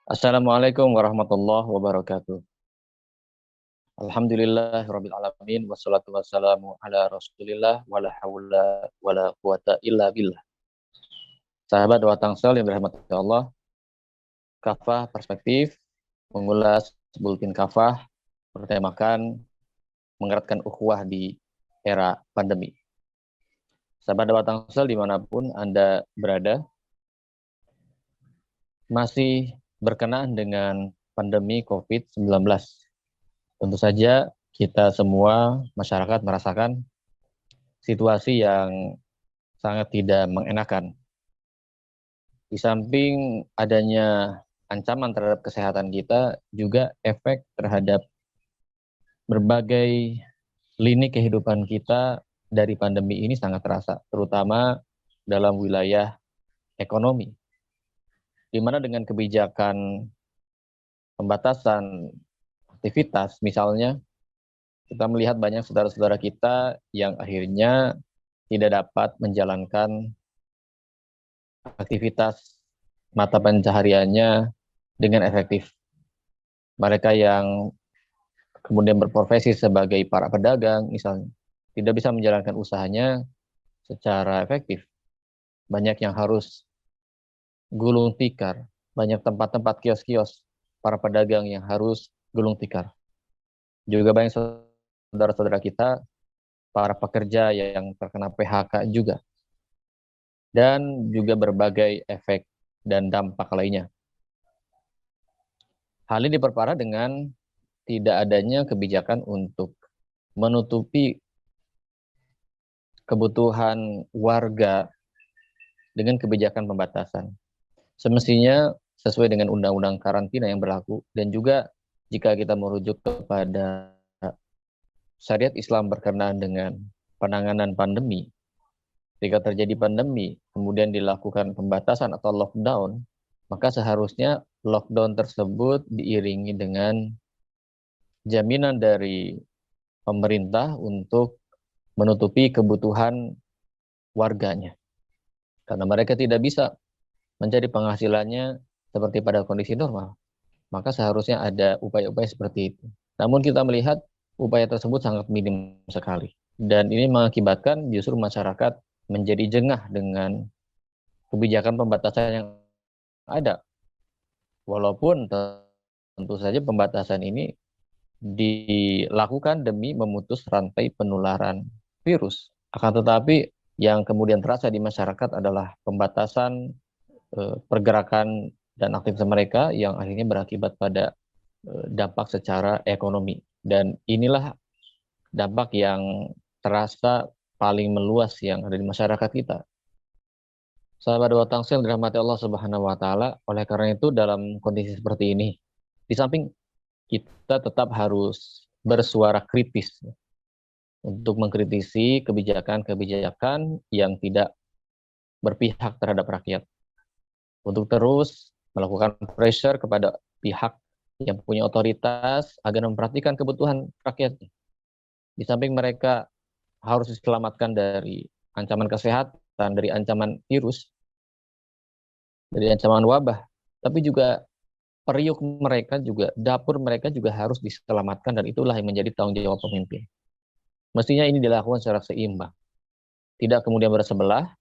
Assalamualaikum warahmatullahi wabarakatuh. Alhamdulillahirabbil alamin wassalatu wassalamu ala Rasulillah wala haula wala quwata illa billah. Sahabat wa tangsel yang dirahmati Allah, Kafah Perspektif mengulas Bulletin Kafah bertemakan mengeratkan ukhuwah di era pandemi. Sahabat wa tangsel dimanapun Anda berada, masih berkenaan dengan pandemi COVID-19. Tentu saja kita semua masyarakat merasakan situasi yang sangat tidak mengenakan. Di samping adanya ancaman terhadap kesehatan kita, juga efek terhadap berbagai lini kehidupan kita dari pandemi ini sangat terasa, terutama dalam wilayah ekonomi, di mana dengan kebijakan pembatasan aktivitas, misalnya, kita melihat banyak saudara-saudara kita yang akhirnya tidak dapat menjalankan aktivitas mata pencahariannya dengan efektif. Mereka yang kemudian berprofesi sebagai para pedagang, misalnya, tidak bisa menjalankan usahanya secara efektif. Banyak yang harus gulung tikar, banyak tempat-tempat kios-kios para pedagang yang harus gulung tikar. Juga banyak saudara-saudara kita, para pekerja yang terkena PHK juga. Dan juga berbagai efek dan dampak lainnya. Hal ini diperparah dengan tidak adanya kebijakan untuk menutupi kebutuhan warga dengan kebijakan pembatasan. Semestinya sesuai dengan undang-undang karantina yang berlaku, dan juga jika kita merujuk kepada syariat Islam berkenaan dengan penanganan pandemi, ketika terjadi pandemi, kemudian dilakukan pembatasan atau lockdown, maka seharusnya lockdown tersebut diiringi dengan jaminan dari pemerintah untuk menutupi kebutuhan warganya. Karena mereka tidak bisa mencari penghasilannya seperti pada kondisi normal, maka seharusnya ada upaya-upaya seperti itu. Namun kita melihat upaya tersebut sangat minim sekali. Dan ini mengakibatkan justru masyarakat menjadi jengah dengan kebijakan pembatasan yang ada. Walaupun tentu saja pembatasan ini dilakukan demi memutus rantai penularan virus. Akan tetapi yang kemudian terasa di masyarakat adalah pembatasan pergerakan dan aktivitas mereka yang akhirnya berakibat pada dampak secara ekonomi. Dan inilah dampak yang terasa paling meluas yang ada di masyarakat kita. Sahabat wa tangsel dirahmati Allah Subhanahu wa taala, oleh karena itu dalam kondisi seperti ini, di samping kita tetap harus bersuara kritis untuk mengkritisi kebijakan-kebijakan yang tidak berpihak terhadap rakyat. Untuk terus melakukan pressure kepada pihak yang punya otoritas agar memperhatikan kebutuhan rakyatnya. Di samping mereka harus diselamatkan dari ancaman kesehatan, dari ancaman virus, dari ancaman wabah, tapi juga periuk mereka juga, dapur mereka juga harus diselamatkan, dan itulah yang menjadi tanggung jawab pemimpin. Mestinya ini dilakukan secara seimbang. Tidak kemudian bersebelah,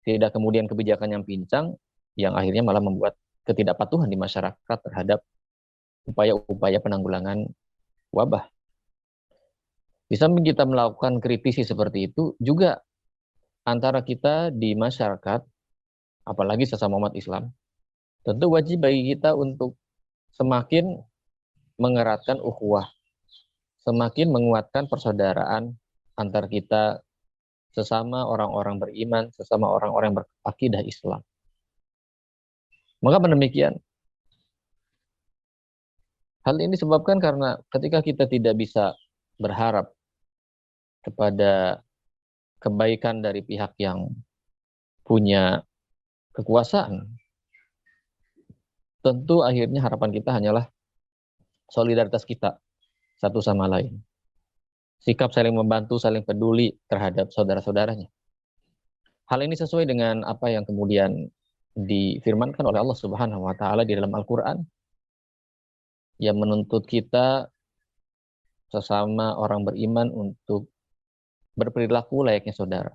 tidak kemudian kebijakan yang pincang, yang akhirnya malah membuat ketidakpatuhan di masyarakat terhadap upaya-upaya penanggulangan wabah. Di samping kita melakukan kritisi seperti itu, juga antara kita di masyarakat, apalagi sesama umat Islam, tentu wajib bagi kita untuk semakin mengeratkan ukhuwah, semakin menguatkan persaudaraan antar kita sesama orang-orang beriman, sesama orang-orang yang berakidah Islam. Mengapa demikian? Hal ini disebabkan karena ketika kita tidak bisa berharap kepada kebaikan dari pihak yang punya kekuasaan, tentu akhirnya harapan kita hanyalah solidaritas kita satu sama lain. Sikap saling membantu, saling peduli terhadap saudara-saudaranya. Hal ini sesuai dengan apa yang kemudian difirmankan oleh Allah Subhanahu wa taala di dalam Al-Qur'an yang menuntut kita sesama orang beriman untuk berperilaku layaknya saudara.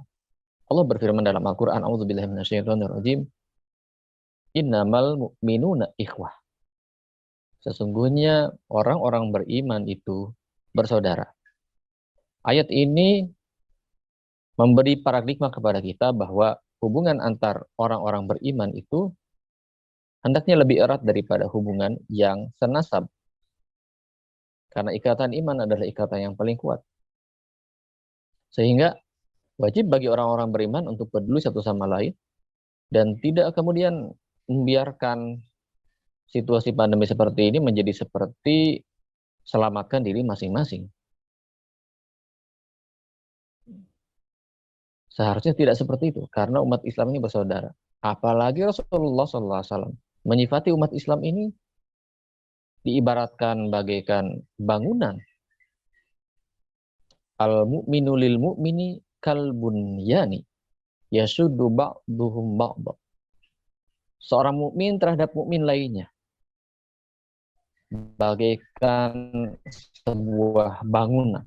Allah berfirman dalam Al-Qur'an, "A'udzubillahi minasyaitonirrajim. Innamal mu'minuna ikhwah." Sesungguhnya orang-orang beriman itu bersaudara. Ayat ini memberi paradigma kepada kita bahwa hubungan antar orang-orang beriman itu hendaknya lebih erat daripada hubungan yang senasab. Karena ikatan iman adalah ikatan yang paling kuat. Sehingga wajib bagi orang-orang beriman untuk peduli satu sama lain dan tidak kemudian membiarkan situasi pandemi seperti ini menjadi seperti selamatkan diri masing-masing. Seharusnya tidak seperti itu, karena umat Islam ini bersaudara. Apalagi Rasulullah SAW menyifati umat Islam ini diibaratkan bagaikan bangunan. Al-mu'minu lil mu'mini kal bunyani yashuddu ba'duhum ba'd. Seorang mukmin terhadap mukmin lainnya bagaikan sebuah bangunan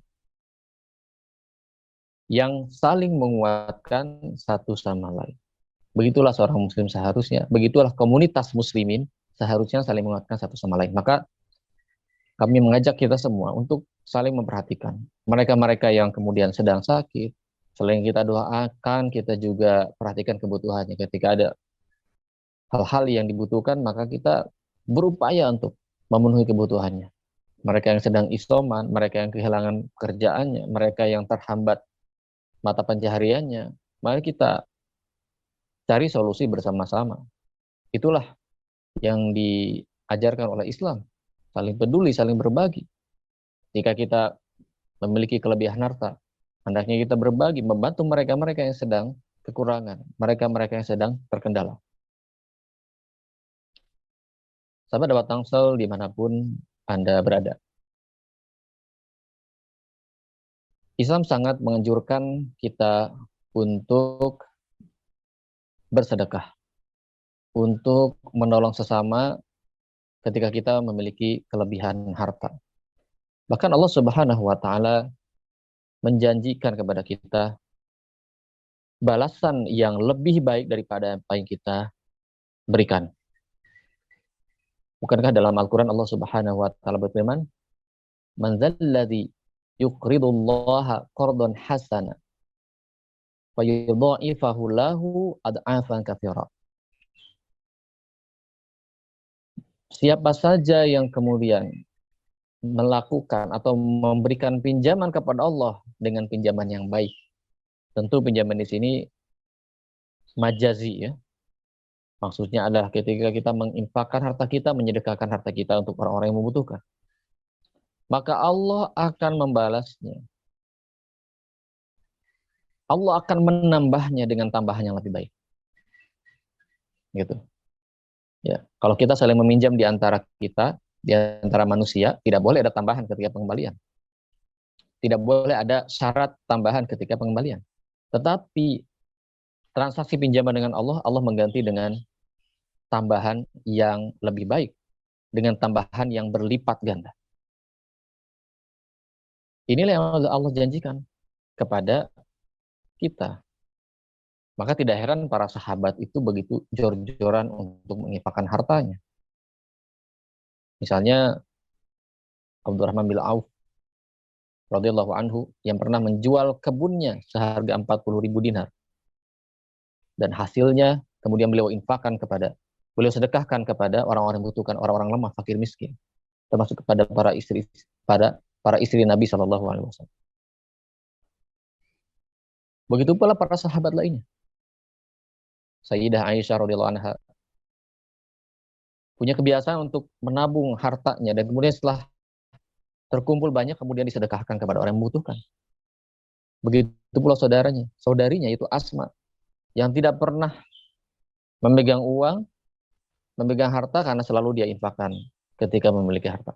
yang saling menguatkan satu sama lain. Begitulah seorang muslim seharusnya, begitulah komunitas muslimin seharusnya saling menguatkan satu sama lain. Maka kami mengajak kita semua untuk saling memperhatikan mereka-mereka yang kemudian sedang sakit. Selain kita doakan, kita juga perhatikan kebutuhannya. Ketika ada hal-hal yang dibutuhkan, maka kita berupaya untuk memenuhi kebutuhannya. Mereka yang sedang isoman, mereka yang kehilangan pekerjaannya, mereka yang terhambat mata pencahariannya, mari kita cari solusi bersama-sama. Itulah yang diajarkan oleh Islam. Saling peduli, saling berbagi. Jika kita memiliki kelebihan harta, hendaknya kita berbagi, membantu mereka-mereka yang sedang kekurangan, mereka-mereka yang sedang terkendala. Sahabat dapat Tangsel dimanapun Anda berada. Islam sangat menganjurkan kita untuk bersedekah, untuk menolong sesama ketika kita memiliki kelebihan harta. Bahkan Allah Subhanahu wa taala menjanjikan kepada kita balasan yang lebih baik daripada apa yang kita berikan. Bukankah dalam Al-Qur'an Allah Subhanahu wa taala berfirman, "Man dzalladzi yuqridullaha qardan hasana wa yudha'ifahu lahu ad'afan katsira." Siapa saja yang kemudian melakukan atau memberikan pinjaman kepada Allah dengan pinjaman yang baik. Tentu pinjaman di sini majazi ya. Maksudnya adalah ketika kita menginfakkan harta kita, menyedekahkan harta kita untuk orang-orang yang membutuhkan. Maka Allah akan membalasnya. Allah akan menambahnya dengan tambahan yang lebih baik. Gitu. Ya, kalau kita saling meminjam di antara kita, di antara manusia, tidak boleh ada tambahan ketika pengembalian. Tidak boleh ada syarat tambahan ketika pengembalian. Tetapi transaksi pinjaman dengan Allah, Allah mengganti dengan tambahan yang lebih baik, dengan tambahan yang berlipat ganda. Inilah yang Allah janjikan kepada kita. Maka tidak heran para sahabat itu begitu jor-joran untuk menginfakkan hartanya. Misalnya Abdurrahman bin Auf radhiyallahu anhu yang pernah menjual kebunnya seharga 40.000 dinar. Dan hasilnya kemudian beliau infakkan beliau sedekahkan kepada orang-orang yang membutuhkan, orang-orang lemah, fakir miskin, termasuk kepada para istri Nabi SAW. Begitu pula para sahabat lainnya. Sayyidah Aisyah radhiyallahu anha punya kebiasaan untuk menabung hartanya dan kemudian setelah terkumpul banyak kemudian disedekahkan kepada orang yang membutuhkan. Begitu pula saudarinya itu Asma yang tidak pernah memegang uang, memegang harta karena selalu dia infakkan ketika memiliki harta.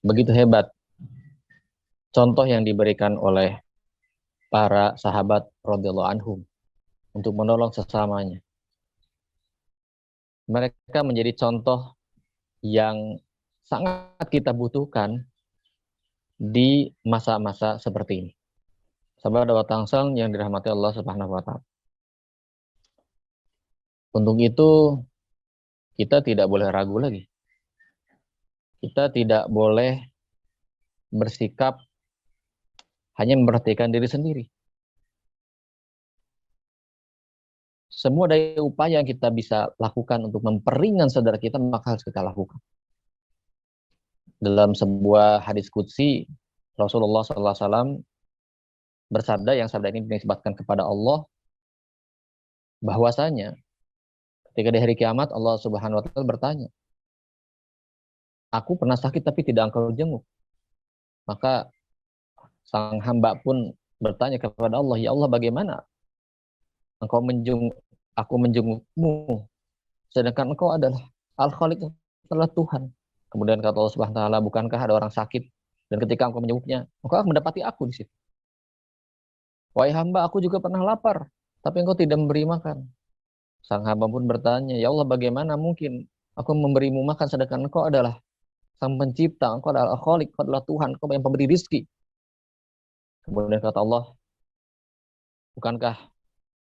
Begitu hebat contoh yang diberikan oleh para sahabat radhiyallahu anhum untuk menolong sesamanya. mereka menjadi contoh yang sangat kita butuhkan di masa-masa seperti ini. Sahabat wa tangsel yang dirahmati Allah Subhanahu wa taala. Untuk itu kita tidak boleh ragu lagi. Kita tidak boleh bersikap hanya memperhatikan diri sendiri. Semua daya upaya yang kita bisa lakukan untuk memperingan saudara kita, maka harus kita lakukan. Dalam sebuah hadis qudsi, Rasulullah SAW bersabda, yang sabda ini dinisbatkan kepada Allah, bahwasanya ketika di hari kiamat Allah Subhanahu wa taala bertanya, aku pernah sakit tapi tidak engkau jenguk. Maka sang hamba pun bertanya kepada Allah, ya Allah, bagaimana engkau aku menjengukmu, sedangkan engkau adalah Al-Khaliq, adalah Tuhan. Kemudian kata Allah Subhanahu wa taala, bukankah ada orang sakit dan ketika engkau menjenguknya, engkau akan mendapati aku di situ. Wahai hamba, aku juga pernah lapar, tapi engkau tidak memberi makan. Sang hamba pun bertanya, ya Allah, bagaimana mungkin aku memberimu makan sedangkan engkau adalah sang pencipta, engkau adalah Al-Khaliq, engkau adalah Tuhan, engkau yang pemberi rizki. Kemudian kata Allah, bukankah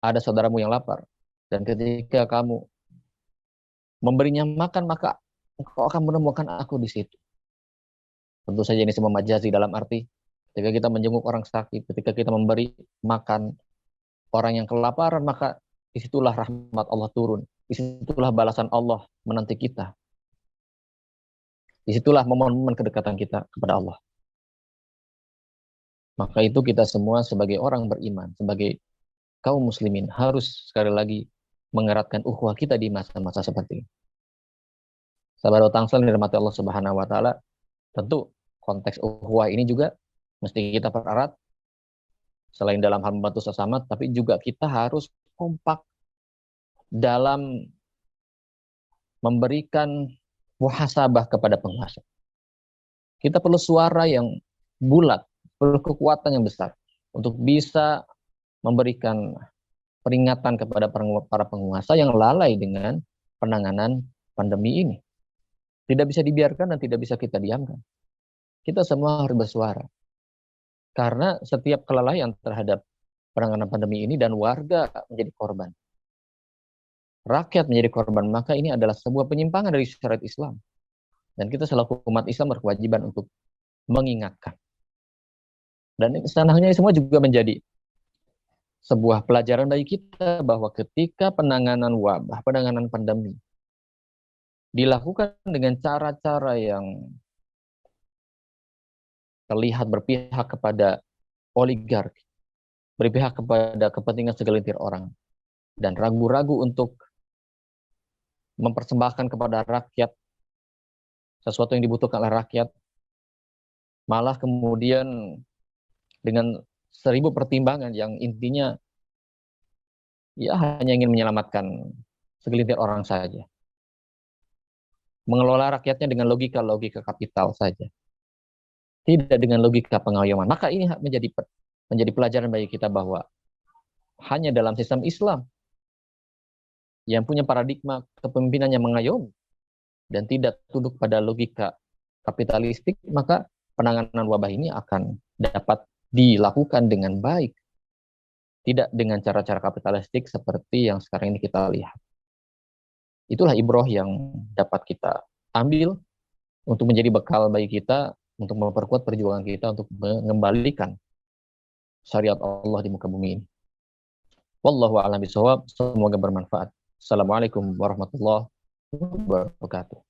ada saudaramu yang lapar, dan ketika kamu memberinya makan, maka engkau akan menemukan aku di situ. Tentu saja ini semua majazi, dalam arti ketika kita menjenguk orang sakit, ketika kita memberi makan orang yang kelaparan, maka disitulah rahmat Allah turun. Disitulah balasan Allah menanti kita. Disitulah momen-momen kedekatan kita kepada Allah. Maka itu kita semua sebagai orang beriman, sebagai kaum muslimin, harus sekali lagi mengeratkan ukhuwah kita di masa-masa seperti ini. Sahabat tangsel dirahmati Allah Subhanahu wa taala, tentu konteks ukhuwah ini juga mesti kita pererat, selain dalam hal membantu sesama, tapi juga kita harus kompak dalam memberikan muhasabah kepada penguasa. Kita perlu suara yang bulat, perlu kekuatan yang besar untuk bisa memberikan peringatan kepada para penguasa yang lalai dengan penanganan pandemi ini. Tidak bisa dibiarkan dan tidak bisa kita diamkan. Kita semua harus bersuara. Karena setiap kelalaian terhadap penanganan pandemi ini dan warga menjadi korban, rakyat menjadi korban, maka ini adalah sebuah penyimpangan dari syariat Islam. Dan kita selaku umat Islam berkewajiban untuk mengingatkan. Dan sebenarnya semua juga menjadi sebuah pelajaran bagi kita bahwa ketika penanganan wabah, penanganan pandemi dilakukan dengan cara-cara yang terlihat berpihak kepada oligarki, berpihak kepada kepentingan segelintir orang, dan ragu-ragu untuk mempersembahkan kepada rakyat sesuatu yang dibutuhkan oleh rakyat, malah kemudian dengan 1000 pertimbangan yang intinya ya hanya ingin menyelamatkan segelintir orang saja. Mengelola rakyatnya dengan logika-logika kapital saja. Tidak dengan logika pengayoman. Maka ini menjadi pelajaran bagi kita bahwa hanya dalam sistem Islam yang punya paradigma kepemimpinan yang mengayomi dan tidak tunduk pada logika kapitalistik, maka penanganan wabah ini akan dapat dilakukan dengan baik. Tidak dengan cara-cara kapitalistik seperti yang sekarang ini kita lihat. Itulah ibroh yang dapat kita ambil untuk menjadi bekal bagi kita, untuk memperkuat perjuangan kita untuk mengembalikan syariat Allah di muka bumi ini. Wallahu a'lam bishawab. Semoga bermanfaat. Assalamualaikum warahmatullahi wabarakatuh.